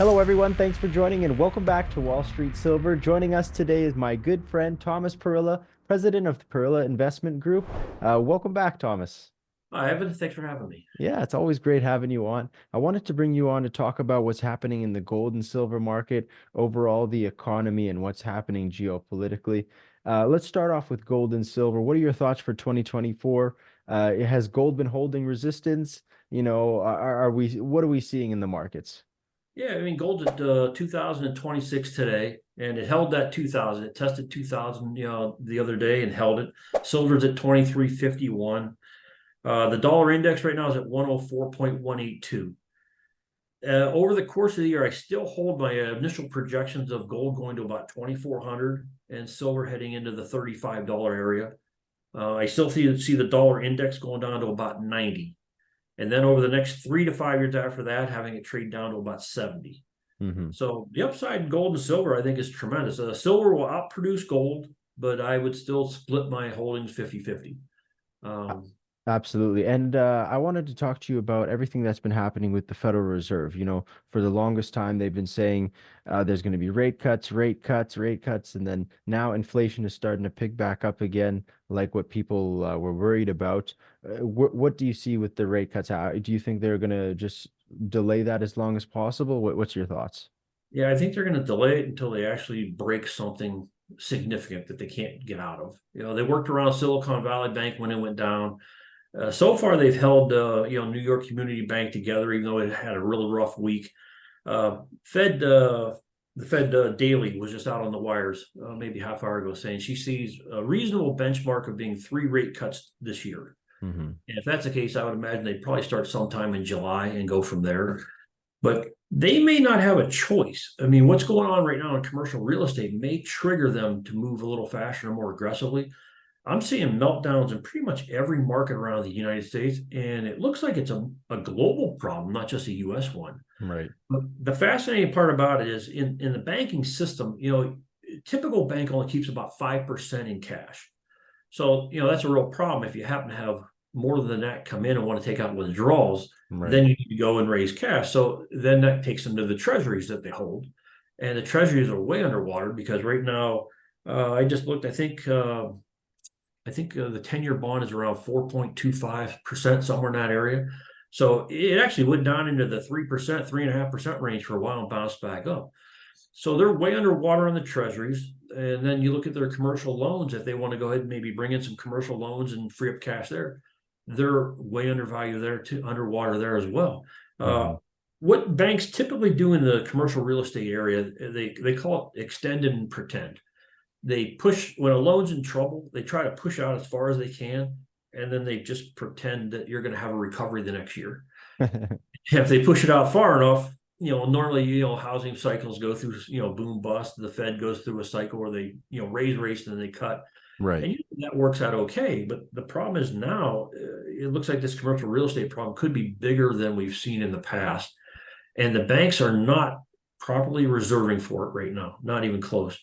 Hello, everyone. Thanks for joining and welcome back to Wall Street Silver. Joining us today is my good friend Thomas Parilla, president of the Parilla Investment Group. Welcome back, Thomas. Hi, Evan. Thanks for having me. Yeah, it's always great having you on. I wanted to bring you on to talk about what's happening in the gold and silver market, overall the economy, and what's happening geopolitically. Let's start off with gold and silver. What are your thoughts for 2024? Has gold been holding resistance? What are we seeing in the markets? Yeah, I mean, gold's at 2026 today, and it held that 2000. It tested 2000, the other day and held it. Silver's at 23.51. The dollar index right now is at 104.182. Over the course of the year, I still hold my initial projections of gold going to about 2,400 and silver heading into the $35 area. I still see the dollar index going down to about 90. And then over the next 3 to 5 years after that, having it trade down to about 70. Hmm. So the upside in gold and silver, I think, is tremendous. Silver will outproduce gold, but I would still split my holdings 50-50. Absolutely. And I wanted to talk to you about everything that's been happening with the Federal Reserve. For the longest time, they've been saying there's going to be rate cuts, rate cuts, rate cuts. And then now inflation is starting to pick back up again, like what people were worried about. What do you see with the rate cuts? Do you think they're going to just delay that as long as possible? What's your thoughts? Yeah, I think they're going to delay it until they actually break something significant that they can't get out of. They worked around Silicon Valley Bank when it went down. So far, they've held New York Community Bank together, even though it had a really rough week. Uh, Fed the Fed daily was just out on the wires maybe half hour ago saying she sees a reasonable benchmark of being 3 rate cuts this year. Hmm. And if that's the case, I would imagine they'd probably start sometime in July and go from there. But they may not have a choice. I mean, what's going on right now in commercial real estate may trigger them to move a little faster and more aggressively. I'm seeing meltdowns in pretty much every market around the United States, and it looks like it's a global problem, not just a US one. Right. But the fascinating part about it is in the banking system, typical bank only keeps about 5% in cash. So, that's a real problem. If you happen to have more than that come in and want to take out withdrawals, Right. then you need to go and raise cash. So then that takes them to the treasuries that they hold. And the treasuries are way underwater because right now, I just looked, I think the 10-year bond is around 4.25%, somewhere in that area. So it actually went down into the 3%, 3.5% range for a while and bounced back up. So they're way underwater on the treasuries. And then you look at their commercial loans, if they want to go ahead and maybe bring in some commercial loans and free up cash there, they're way undervalued there too, underwater there as well. Uh, Hmm. what banks typically do in the commercial real estate area, they call it extend and pretend. They push when a loan's in trouble, they try to push out as far as they can, and then they just pretend that you're going to have a recovery the next year. If they push it out far enough, normally, housing cycles go through, boom bust. The Fed goes through a cycle where they, raise rates and then they cut. Right. And that works out okay. But the problem is now it looks like this commercial real estate problem could be bigger than we've seen in the past. And the banks are not properly reserving for it right now, not even close.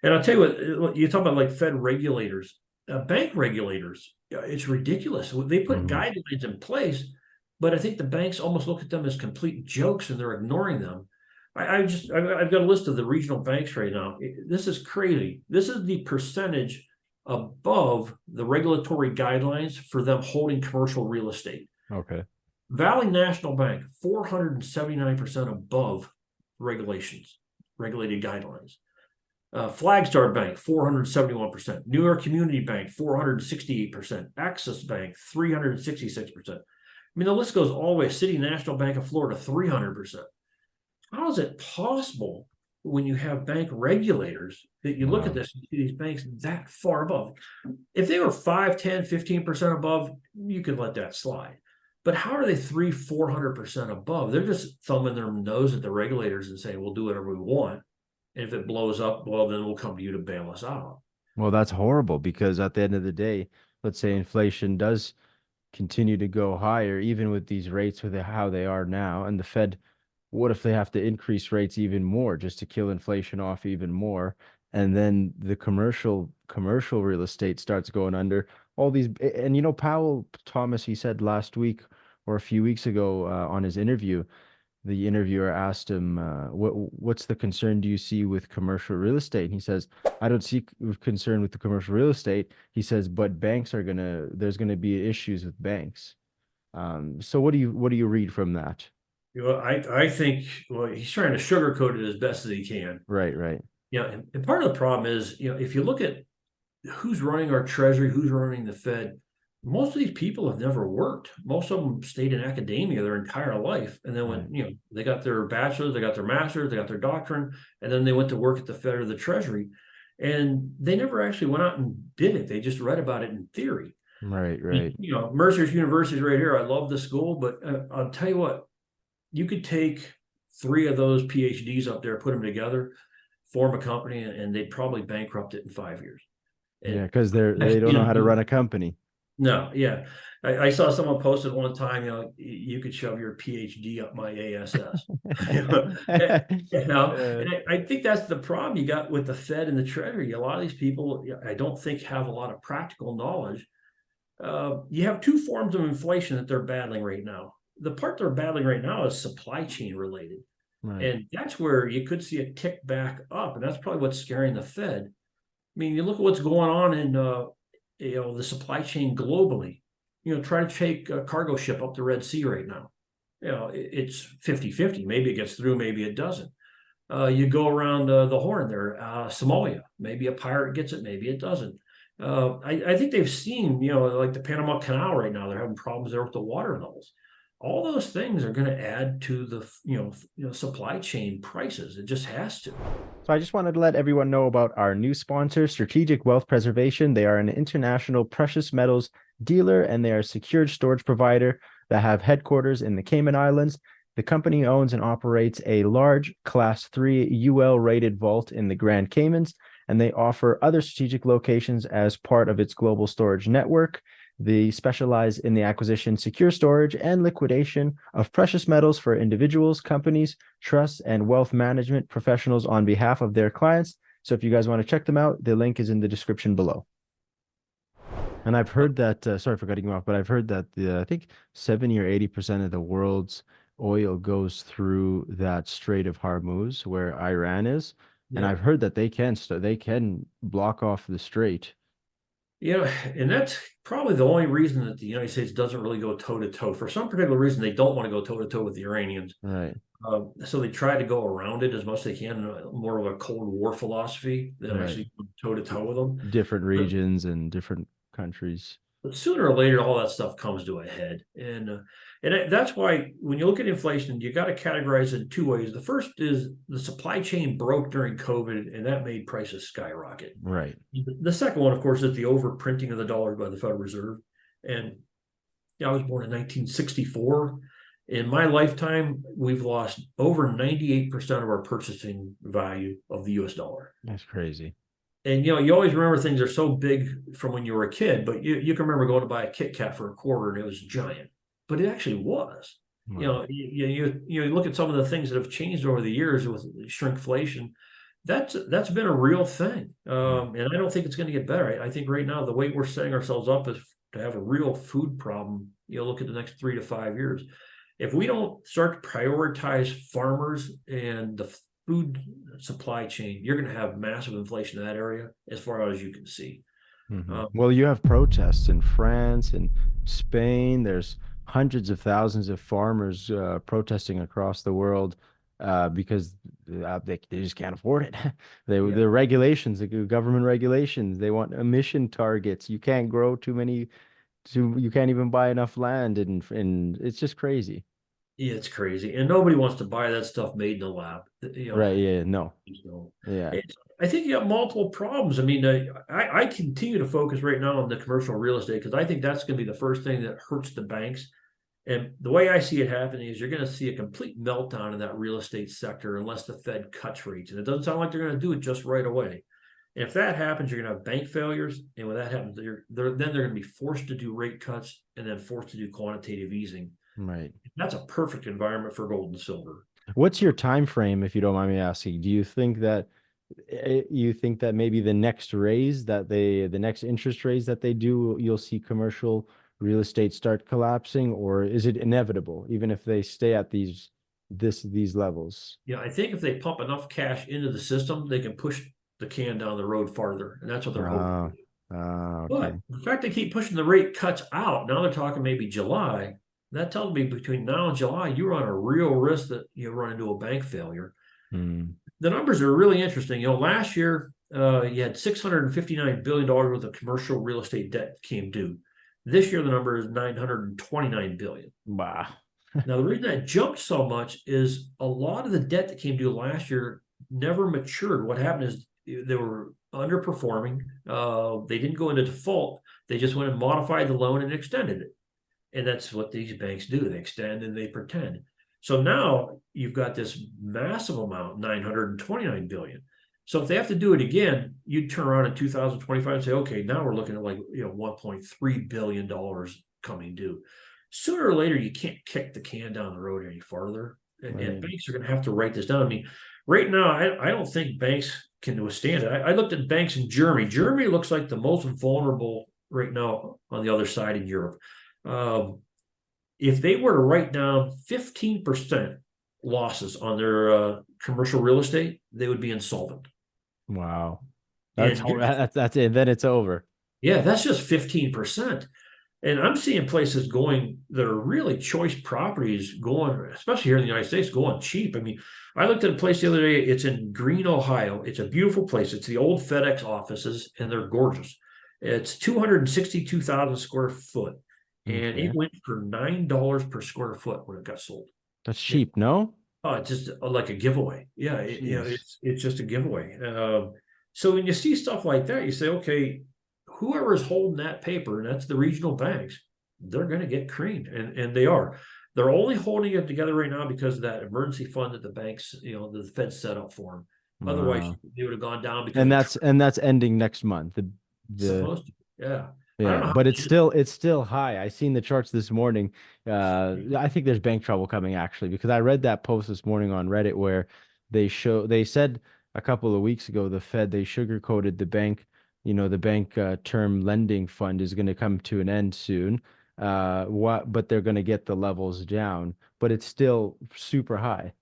And I'll tell you what, you talk about like Fed regulators, bank regulators, it's ridiculous. They put Hmm. guidelines in place, but I think the banks almost look at them as complete jokes and they're ignoring them. I've got a list of the regional banks right now. This is crazy. This is the percentage above the regulatory guidelines for them holding commercial real estate. Okay. Valley National Bank, 479% above regulations, regulated guidelines. Flagstar Bank, 471%. New York Community Bank, 468%. Axis Bank, 366%. I mean, the list goes all the way. City National Bank of Florida, 300%. How is it possible when you have bank regulators that you look at Wow. this and see these banks that far above? If they were 5, 10, 15% above, you could let that slide. But how are they 400% above? They're just thumbing their nose at the regulators and saying, we'll do whatever we want. And if it blows up, well, then we'll come to you to bail us out. Well, that's horrible because at the end of the day, let's say inflation does continue to go higher, even with these rates with how they are now, and the Fed, what if they have to increase rates even more just to kill inflation off even more? And then the commercial real estate starts going under all these, and Powell Thomas, he said last week or a few weeks ago on his interview, the interviewer asked him, what's the concern do you see with commercial real estate? And he says, I don't see concern with the commercial real estate. He says, but there's gonna be issues with banks. So what do you read from that? I think, well, he's trying to sugarcoat it as best as he can. Right, right, And part of the problem is, if you look at who's running our treasury, who's running the Fed, most of these people have never worked. Most of them stayed in academia their entire life. And then when, right, they got their bachelor's, they got their master's, they got their doctorate, and then they went to work at the Fed or the Treasury. And they never actually went out and did it. They just read about it in theory. right, right, Mercer's University is right here. I love the school, but I'll tell you what, you could take three of those PhDs up there, put them together, form a company, and they'd probably bankrupt it in 5 years. yeah, And because they don't know how to run a company. no, yeah. I saw someone posted one time, you could shove your PhD up my ASS. Uh, And I think that's the problem you got with the Fed and the Treasury. A lot of these people, I don't think, have a lot of practical knowledge. You have two forms of inflation that they're battling right now. The part they're battling right now is supply chain related. right, And that's where you could see a tick back up. And that's probably what's scaring the Fed. I mean, you look at what's going on in the supply chain globally. Try to take a cargo ship up the Red Sea right now. It's 50-50. Maybe it gets through, maybe it doesn't. You go around the Horn there, Somalia. Maybe a pirate gets it, maybe it doesn't. I think they've seen, like the Panama Canal right now. They're having problems there with the water levels. All those things are going to add to the supply chain prices. It just has to. So I just wanted to let everyone know about our new sponsor, Strategic Wealth Preservation. They are an international precious metals dealer and they are a secured storage provider that have headquarters in the Cayman Islands. The company owns and operates a large Class 3 UL rated vault in the Grand Caymans, and they offer other strategic locations as part of its global storage network. They specialize in the acquisition, secure storage, and liquidation of precious metals for individuals, companies, trusts, and wealth management professionals on behalf of their clients. So if you guys want to check them out, the link is in the description below. And I've heard that, sorry for cutting you off, but I've heard that I think 70 or 80% of the world's oil goes through that Strait of Hormuz where Iran is. And Yeah. I've heard that they can block off the strait. And that's probably the only reason that the United States doesn't really go toe to toe. For some particular reason, they don't want to go toe to toe with the Iranians. Right, So they try to go around it as much as they can, more of a Cold War philosophy than right. actually toe to toe with them. Different But regions and different countries. But sooner or later, all that stuff comes to a head, and that's why when you look at inflation, you got to categorize it in two ways. The first is the supply chain broke during COVID, and that made prices skyrocket. Right. The second one, of course, is the overprinting of the dollar by the Federal Reserve. And I was born in 1964. In my lifetime, we've lost over 98% of our purchasing value of the US dollar. That's crazy. And you always remember things are so big from when you were a kid, but you can remember going to buy a Kit Kat for a quarter and it was giant, but it actually was. Right. You look at some of the things that have changed over the years with shrinkflation. That's been a real thing, Right. and I don't think it's going to get better. I think right now the way we're setting ourselves up is to have a real food problem. Look at the next 3 to 5 years. If we don't start to prioritize farmers and the food supply chain, you're going to have massive inflation in that area as far as you can see. Well, you have protests in France and Spain. There's hundreds of thousands of farmers protesting across the world because they just can't afford it. Yeah, The regulations, the government regulations, they want emission targets. You can't grow too many, you can't even buy enough land, and it's just crazy. yeah, it's crazy, and nobody wants to buy that stuff made in the lab. Right? Yeah. No. So Yeah. I think you have multiple problems. I mean, I continue to focus right now on the commercial real estate because I think that's going to be the first thing that hurts the banks. And the way I see it happening is you're going to see a complete meltdown in that real estate sector unless the Fed cuts rates. And it doesn't sound like they're going to do it just right away. And if that happens, you're going to have bank failures. And when that happens, then they're going to be forced to do rate cuts and then forced to do quantitative easing. Right. That's a perfect environment for gold and silver. What's your time frame, if you don't mind me asking? Do you think that maybe the next interest raise that they do, you'll see commercial real estate start collapsing, or is it inevitable, even if they stay at these levels. Yeah, I think if they pump enough cash into the system, they can push the can down the road farther, and that's what they're hoping. Oh, But okay. the fact they keep pushing the rate cuts out, now they're talking maybe July. That tells me between now and July, you run a real risk that you run into a bank failure. Hmm. The numbers are really interesting. Last year you had $659 billion worth of commercial real estate debt came due. This year the number is 929 billion. Wow. Now the reason that jumped so much is a lot of the debt that came due last year never matured. What happened is they were underperforming. They didn't go into default. They just went and modified the loan and extended it. And that's what these banks do. They extend and they pretend. So now you've got this massive amount, 929 billion. So if they have to do it again, you'd turn around in 2025 and say, okay, now we're looking at like 1.3 billion dollars coming due. Sooner or later, you can't kick the can down the road any farther. And Right. banks are going to have to write this down. I mean, right now, I don't think banks can withstand it. I looked at banks in Germany. Germany looks like the most vulnerable right now on the other side in Europe. Um, if they were to write down 15% losses on their commercial real estate, they would be insolvent. Wow. That's And here's, that's it. Then it's over. yeah, that's just 15%. And I'm seeing places going that are really choice properties going, especially here in the United States, going cheap. I mean, I looked at a place the other day. It's in Green, Ohio. It's a beautiful place. It's the old FedEx offices, and they're gorgeous. It's 262,000 square foot, and it Okay. went for $9 per square foot when it got sold. That's It, cheap, no? oh, it's just like a giveaway. Yeah, Jeez. it's just a giveaway. So when you see stuff like that, you say, okay, whoever is holding that paper, and that's the regional banks, they're going to get creamed, and they are. They're only holding it together right now because of that emergency fund that the banks, the Fed set up for them. Otherwise, Wow. they would have gone down because And of that's ending next month. The supposed to. Yeah, I don't Yeah, know how but much. it's still high. I seen the charts this morning. I think there's bank trouble coming actually because I read that post this morning on Reddit where they said a couple of weeks ago the Fed they sugarcoated the bank, the bank term lending fund is going to come to an end soon. But they're going to get the levels down, but it's still super high.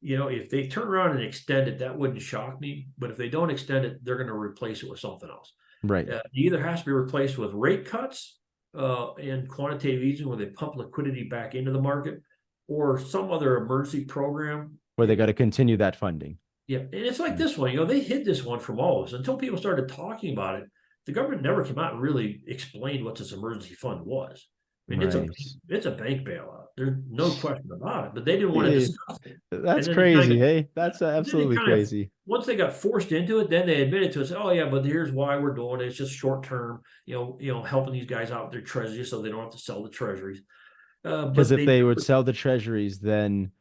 If they turn around and extend it, that wouldn't shock me. But if they don't extend it, they're going to replace it with something else. Right. It either has to be replaced with rate cuts and quantitative easing, where they pump liquidity back into the market, or some other emergency program. Where they got to continue that funding. Yeah, and it's like this one. They hid this one from all of us until people started talking about it. The government never came out and really explained what this emergency fund was. I mean, Right. it's a bank bailout. There's no question about it. But they didn't want to Eh, discuss it. And That's then they kind crazy, of hey? That's then they absolutely kind of crazy. once they got forced into it, then they admitted to us, oh yeah, but here's why we're doing it. It's just short term, helping these guys out with their treasuries so they don't have to sell the treasuries. Because But if they they would sell the treasuries, then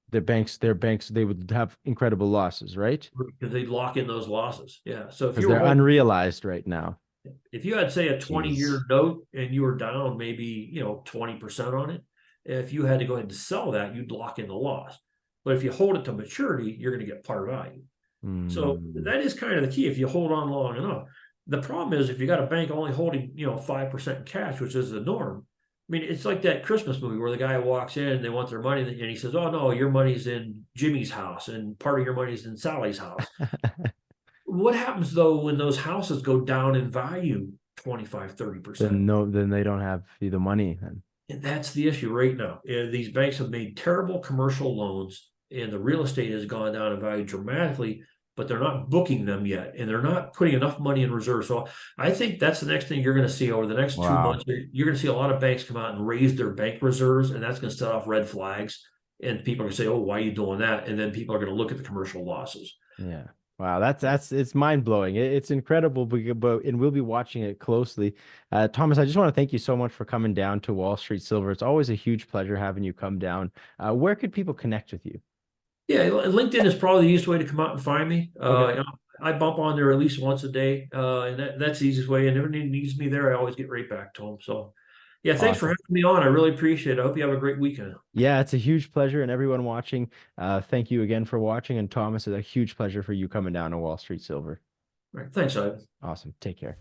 their banks, they would have incredible losses, right? because they lock in those losses. Yeah. So if Because you were they're holding, unrealized right now. if you had say a 20-year Jeez. note and you were down maybe 20% on it, if you had to go ahead and sell that, you'd lock in the loss. But if you hold it to maturity, you're going to get par value. So Hmm. that is kind of the key if you hold on long enough. The problem is if you got a bank only holding 5% in cash, which is the norm. I mean, it's like that Christmas movie where the guy walks in and they want their money, and he says, "Oh no, your money's in Jimmy's house, and part of your money's in Sally's house." What happens though when those houses go down in value 25, 30%? Then no, then they don't have the money. Then And that's the issue right now. These banks have made terrible commercial loans, and the real estate has gone down in value dramatically, but they're not booking them yet, and they're not putting enough money in reserve. So I think that's the next thing you're going to see over the next 2 months. wow. You're going to see a lot of banks come out and raise their bank reserves, and that's going to set off red flags. And people are going to say, "Oh, why are you doing that?" And then people are going to look at the commercial losses. Yeah. Wow, that's it's mind blowing. It's incredible, but and we'll be watching it closely. Thomas, I just want to thank you so much for coming down to Wall Street Silver. It's always a huge pleasure having you come down. Where could people connect with you? Yeah, LinkedIn is probably the easiest way to come out and find me. Okay. I bump on there at least once a day, and that's the easiest way. And if anyone needs me there, I always get right back to them. So, yeah, thanks for Awesome. having me on. I really appreciate it. I hope you have a great weekend. All Yeah, it's a huge pleasure, and everyone watching, thank you again for watching. And Thomas, it's a huge pleasure for you coming down to Wall Street Silver. right, thanks, Ivan. Awesome. Take care.